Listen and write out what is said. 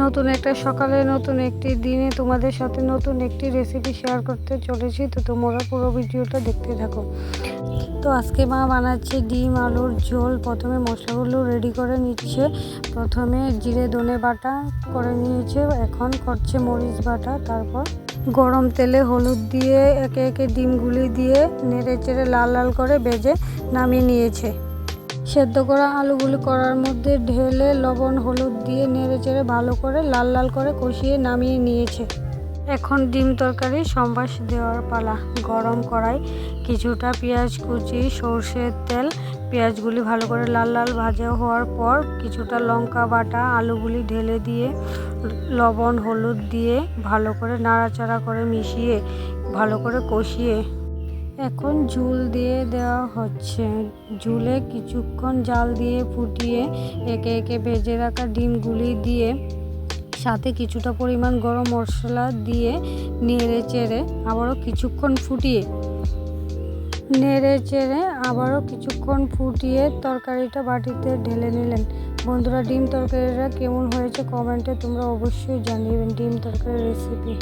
নতুন একটা সকালে নতুন একটি দিনে তোমাদের সাথে নতুন একটি রেসিপি শেয়ার করতে চলেছি। তো তোমরা পুরো ভিডিওটা দেখতে থাকো। তো আজকে মা বানাচ্ছে ডিম আলুর ঝোল। প্রথমে মশলাগুলো রেডি করে নিচ্ছে। প্রথমে জিরে ধনে বাটা করে নিয়েছে, এখন করছে মরিচ বাটা। তারপর গরম তেলে হলুদ দিয়ে একে একে ডিমগুলি দিয়ে নেড়ে চেড়ে লাল লাল করে ভেজে নামিয়ে নিয়েছে। সেদ্ধ করা আলুগুলি করার মধ্যে ঢেলে লবণ হলুদ দিয়ে নেড়ে চেড়ে ভালো করে লাল লাল করে কষিয়ে নামিয়ে নিয়েছে। এখন ডিম তরকারি সম্বাস দেওয়ার পালা। গরম কড়াই কিছুটা পেঁয়াজ কুচি, সর্ষের তেল, পেঁয়াজগুলি ভালো করে লাল লাল ভাজা হওয়ার পর কিছুটা লঙ্কা বাটা আলুগুলি ঢেলে দিয়ে লবণ হলুদ দিয়ে ভালো করে নাড়াচাড়া করে মিশিয়ে ভালো করে কষিয়ে এখন ঝোল দিয়ে দেওয়া হচ্ছে। ঝোলে কিছুক্ষণ জাল দিয়ে ফুটিয়ে একে একে ভেজে রাখা ডিমগুলি দিয়ে সাথে কিছুটা পরিমাণ গরম মশলা দিয়ে নেড়ে চেড়ে আবারও কিছুক্ষণ ফুটিয়ে তরকারিটা বাটিতে ঢেলে নিলেন। বন্ধুরা, ডিম তরকারিটা কেমন হয়েছে কমেন্টে তোমরা অবশ্যই জানিয়েবেন। ডিম তরকারির রেসিপি।